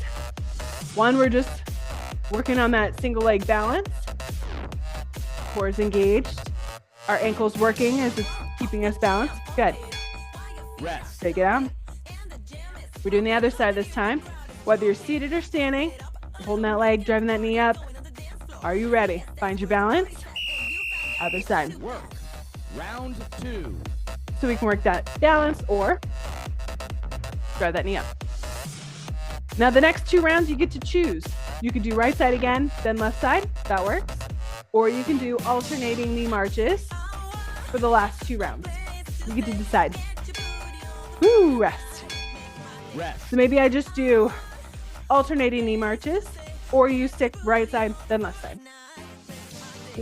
One, we're just working on that single leg balance. Core is engaged. Our ankle's working as it's keeping us balanced. Good. Rest. Take it out. We're doing the other side this time. Whether you're seated or standing, holding that leg, driving that knee up. Are you ready? Find your balance. Other side. Work. Round 2. So we can work that balance or drive that knee up. Now the next 2 rounds you get to choose. You can do right side again, then left side. That works. Or you can do alternating knee marches for the last 2 rounds. You get to decide. Woo, rest. Rest. So maybe I just do alternating knee marches, or you stick right side, then left side.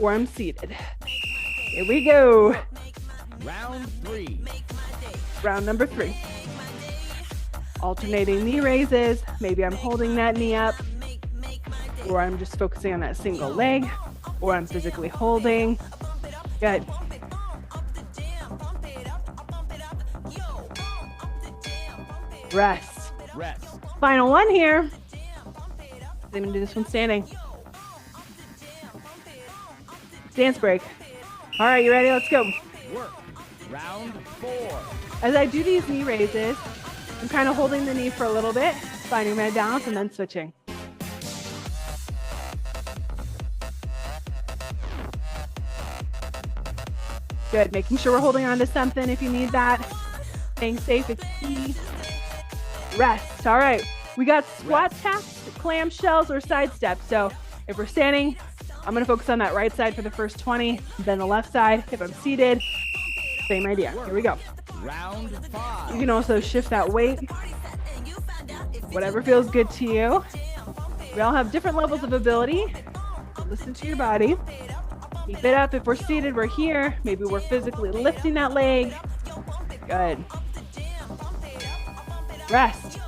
Or I'm seated. Here we go. Round 3. Round number 3. Alternating knee raises. Maybe I'm holding that knee up, or I'm just focusing on that single leg, or I'm physically holding. Good. Rest. Rest. Final one here. I'm gonna do this one standing. Dance break. All right, you ready? Let's go. Work. Round 4. As I do these knee raises, I'm kind of holding the knee for a little bit, finding my balance, and then switching. Good. Making sure we're holding on to something if you need that. Staying safe is key. Rest. All right. We got squat taps, clamshells, or side steps. So if we're standing, I'm going to focus on that right side for the first 20, then the left side. If I'm seated, same idea. Here we go. Round 5. You can also shift that weight, whatever feels good to you. We all have different levels of ability. Listen to your body. Keep it up. If we're seated, we're here. Maybe we're physically lifting that leg. Good. Rest.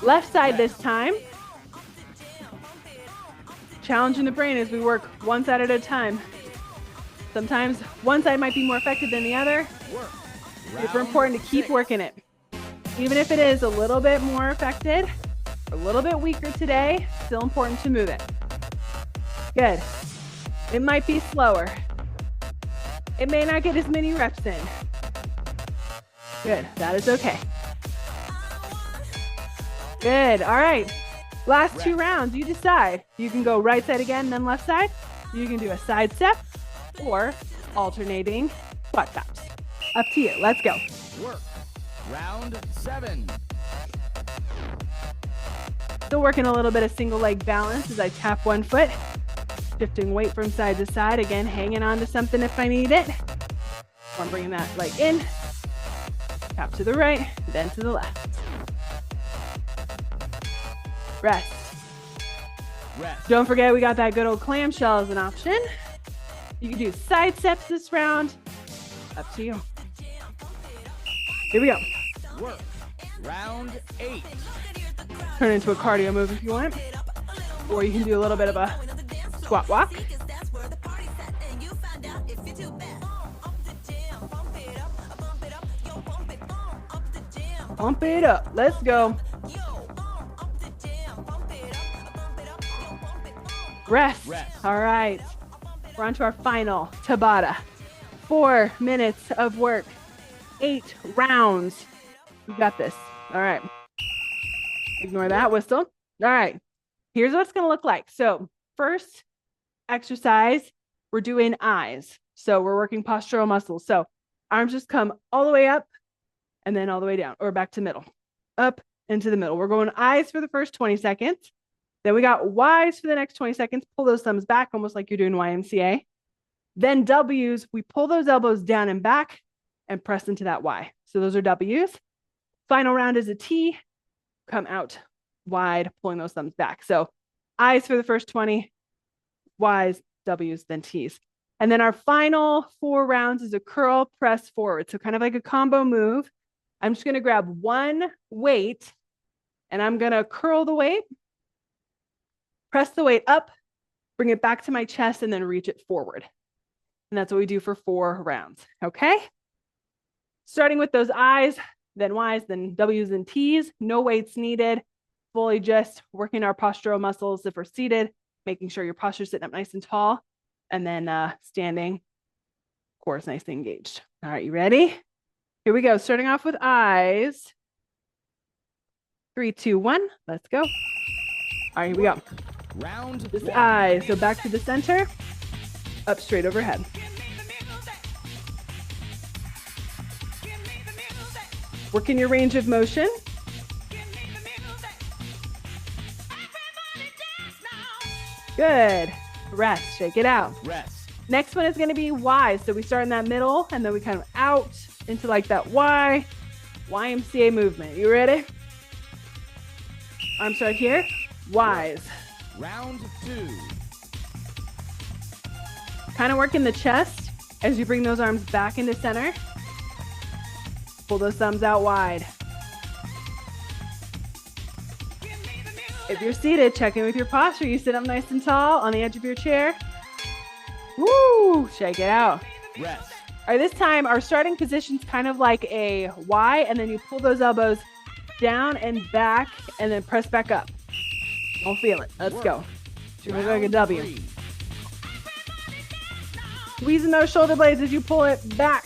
Left side this time. Challenging the brain as we work one side at a time. Sometimes one side might be more effective than the other. Work. Super important to keep working it. Even if it is a little bit more affected, a little bit weaker today, still important to move it. Good. It might be slower. It may not get as many reps in. Good. That is okay. Good. All right. Last 2 rounds, you decide. You can go right side again, then left side. You can do a side step or alternating squat taps. Up to you. Let's go. Work. Round 7. Still working a little bit of single leg balance as I tap one foot, shifting weight from side to side. Again, hanging on to something if I need it. I'm bringing that leg in, tap to the right, then to the left. Rest. Rest. Don't forget we got that good old clamshell as an option. You can do side steps this round. Up to you. Here we go. Work. Round 8. Turn into a cardio move if you want. Or you can do a little bit of a squat walk. Pump it up. Let's go. Rest. All right. We're on to our final Tabata. 4 minutes of work. 8 rounds. You got this. All right. Ignore that whistle. All right. Here's what it's going to look like. So first exercise, we're doing eyes. So we're working postural muscles. So arms just come all the way up and then all the way down or back to middle. Up into the middle. We're going eyes for the first 20 seconds. Then we got Y's for the next 20 seconds. Pull those thumbs back, almost like you're doing YMCA. Then W's, we pull those elbows down and back and press into that Y. So those are W's. Final round is a T. Come out wide, pulling those thumbs back. So I's for the first 20, Y's, W's, then T's. And then our final 4 rounds is a curl press forward. So kind of like a combo move. I'm just going to grab one weight and I'm going to curl the weight, press the weight up, bring it back to my chest, and then reach it forward. And that's what we do for 4 rounds. Okay. Starting with those I's, then Y's, then W's and T's. No weights needed. Fully just working our postural muscles if we're seated, making sure your posture's sitting up nice and tall, and then standing, of course, nicely engaged. All right, you ready? Here we go. Starting off with I's. 3, 2, 1. Let's go. All right, here we go. Round Just 1. I's. So back to the center, up straight overhead. Working your range of motion. Good. Rest. Shake it out. Rest. Next one is going to be Y. So we start in that middle and then we kind of out into like that Y. YMCA movement. You ready? Arms right here. Y's. Round 2. Kind of working the chest as you bring those arms back into center. Pull those thumbs out wide. If you're seated, check in with your posture. You sit up nice and tall on the edge of your chair. Woo! Shake it out. Rest. All right, this time our starting position's kind of like a Y, and then you pull those elbows down and back, and then press back up. Don't feel it. Let's go. Should look like a W. 3. Squeezing those shoulder blades as you pull it back.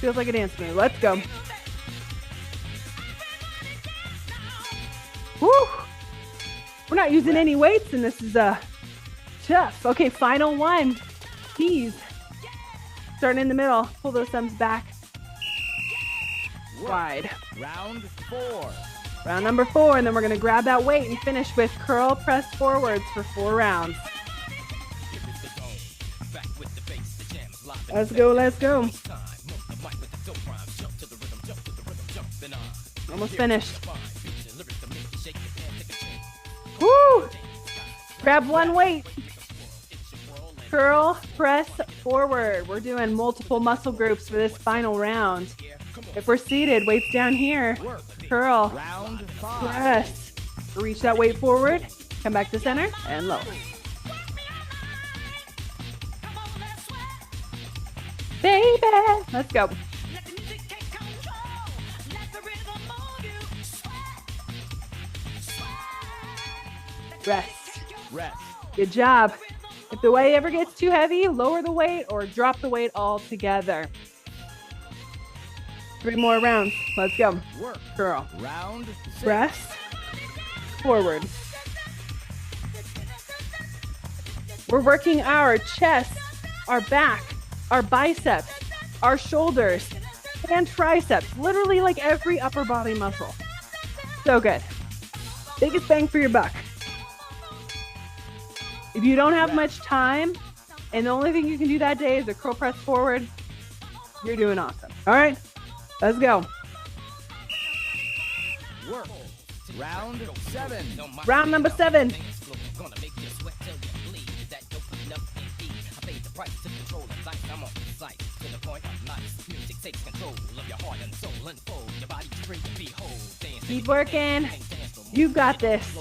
Feels like a dance move. Let's go. Woo! We're not using any weights, and this is tough. Okay, final one. T's. Starting in the middle. Pull those thumbs back. Wide. Round 4. Round number 4, and then we're going to grab that weight and finish with curl press forwards for 4 rounds. Let's go, let's go. Almost finished. Woo! Grab one weight. Curl, press forward. We're doing multiple muscle groups for this final round. If we're seated, weights down here. Curl, Round 5. press. Reach that weight forward. Come back to center and low. Baby, let's go. Rest. Rest. Good job. If the weight ever gets too heavy, lower the weight or drop the weight altogether. 3 more rounds. Let's go. Work. Curl. Round 6. Press. Forward. We're working our chest, our back, our biceps, our shoulders, and triceps. Literally like every upper body muscle. So good. Biggest bang for your buck. If you don't have much time and the only thing you can do that day is a curl press forward, you're doing awesome. All right, let's go. Work. Round 7. Round number 7. price to control the life. I'm on sight to the point of nice. Music takes control of your heart and soul. Unfold your body free to behold. Dance. Keep working. You got this.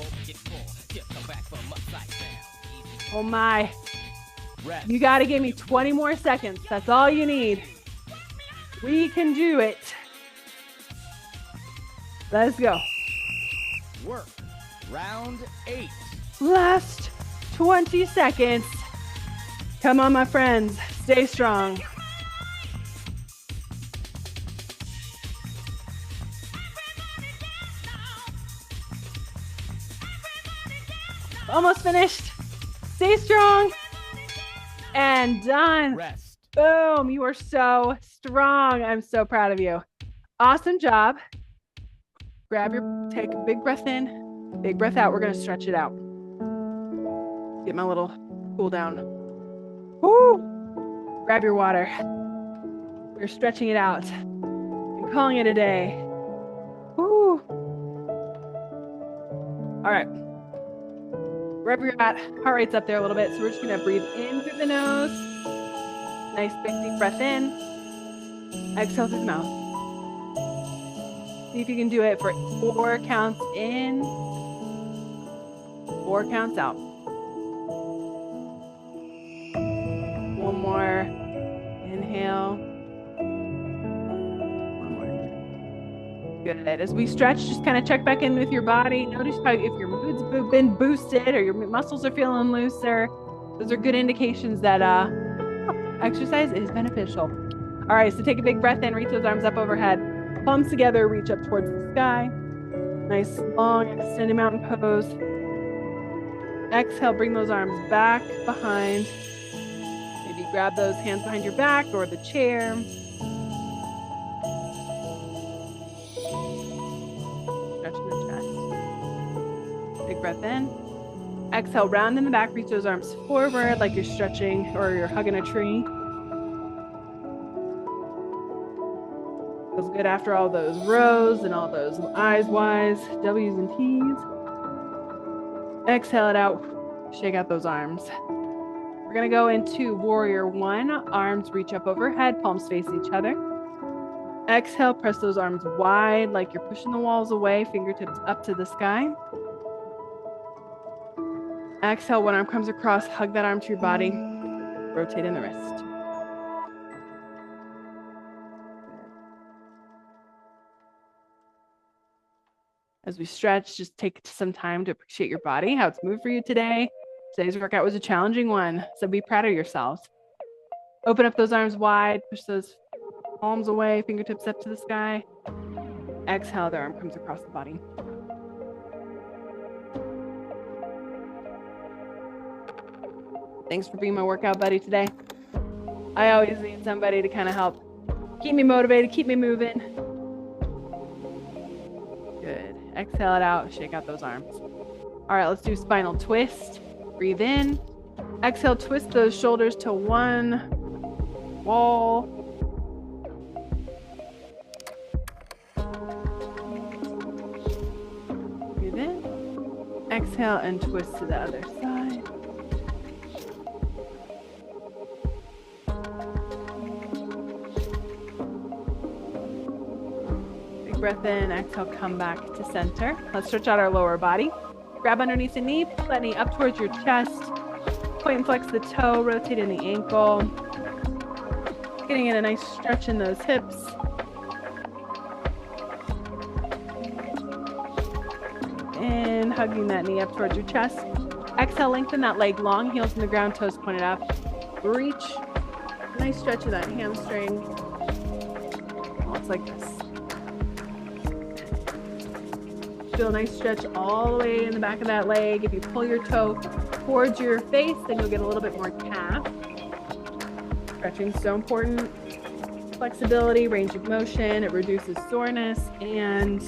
Oh my. Rest. You got to give me 20 more seconds. That's all you need. We can do it. Let's go. Work. Round 8. Last 20 seconds. Come on, my friends. Stay strong. Almost finished. Stay strong. And done. Rest. Boom. You are so strong. I'm so proud of you. Awesome job. Take a big breath in, big breath out. We're going to stretch it out. Get my little cool down. Woo! Grab your water. We're stretching it out and calling it a day. Woo! All right. Wherever you're at, heart rate's up there a little bit. So we're just going to breathe in through the nose. Nice big deep breath in. Exhale through the mouth. See if you can do it for 4 counts in, 4 counts out. One more. Inhale. One more. Good. As we stretch, just kind of check back in with your body. Notice how if your mood's been boosted or your muscles are feeling looser. Those are good indications that exercise is beneficial. All right, so take a big breath in. Reach those arms up overhead. Palms together, reach up towards the sky. Nice, long, extended mountain pose. Exhale, bring those arms back behind. Maybe grab those hands behind your back or the chair. Stretching the chest. Big breath in. Exhale, round in the back, reach those arms forward like you're stretching or you're hugging a tree. Feels good after all those rows and all those eyes wise, W's and T's. Exhale it out. Shake out those arms. We're going to go into warrior 1. Arms reach up overhead, palms face each other. Exhale, press those arms wide like you're pushing the walls away, fingertips up to the sky. Exhale, one arm comes across, hug that arm to your body, rotate in the wrist. As we stretch, just take some time to appreciate your body, how it's moved for you today. Today's workout was a challenging one, so be proud of yourselves. Open up those arms wide, push those palms away, fingertips up to the sky. Exhale, the arm comes across the body. Thanks for being my workout buddy today. I always need somebody to kind of help keep me motivated, keep me moving. Good. Exhale it out, shake out those arms. All right, let's do spinal twist. Breathe in. Exhale, twist those shoulders to one wall. Breathe in. Exhale and twist to the other side. Breath in, exhale, come back to center. Let's stretch out our lower body. Grab underneath the knee, pull that knee up towards your chest. Point and flex the toe, rotate in the ankle. Getting in a nice stretch in those hips. And hugging that knee up towards your chest. Exhale, lengthen that leg long, heels in the ground, toes pointed up. Reach. Nice stretch of that hamstring. It's like this. Feel a nice stretch all the way in the back of that leg. If you pull your toe towards your face, then you'll get a little bit more calf. Stretching is so important. Flexibility, range of motion, it reduces soreness and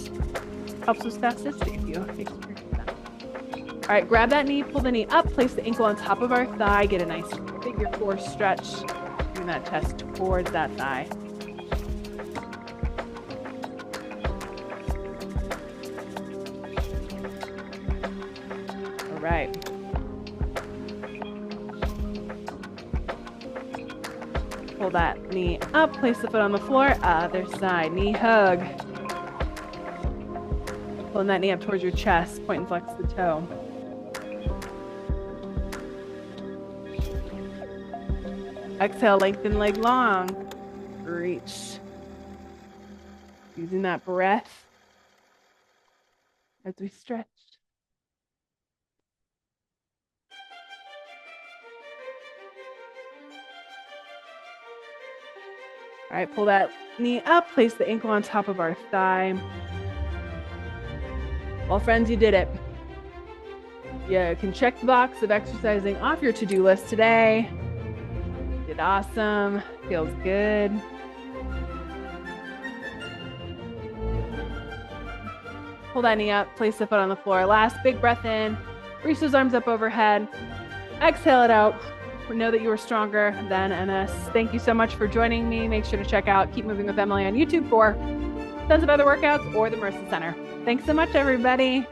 helps with spasticity if you experience that. All right, grab that knee, pull the knee up, place the ankle on top of our thigh, get a nice figure 4 stretch, bring that chest towards that thigh. Right. Pull that knee up, place the foot on the floor, other side, knee hug. Pulling that knee up towards your chest, point and flex the toe. Exhale, lengthen leg long. Reach. Using that breath as we stretch. All right, pull that knee up, place the ankle on top of our thigh. Well, friends, you did it. You can check the box of exercising off your to-do list today. Did awesome, feels good. Pull that knee up, place the foot on the floor. Last big breath in, reach those arms up overhead. Exhale it out. Know that you are stronger than MS. Thank you so much for joining me. Make sure to check out Keep Moving with Emily on YouTube for tons of other workouts or the Marissa Center. Thanks so much, everybody.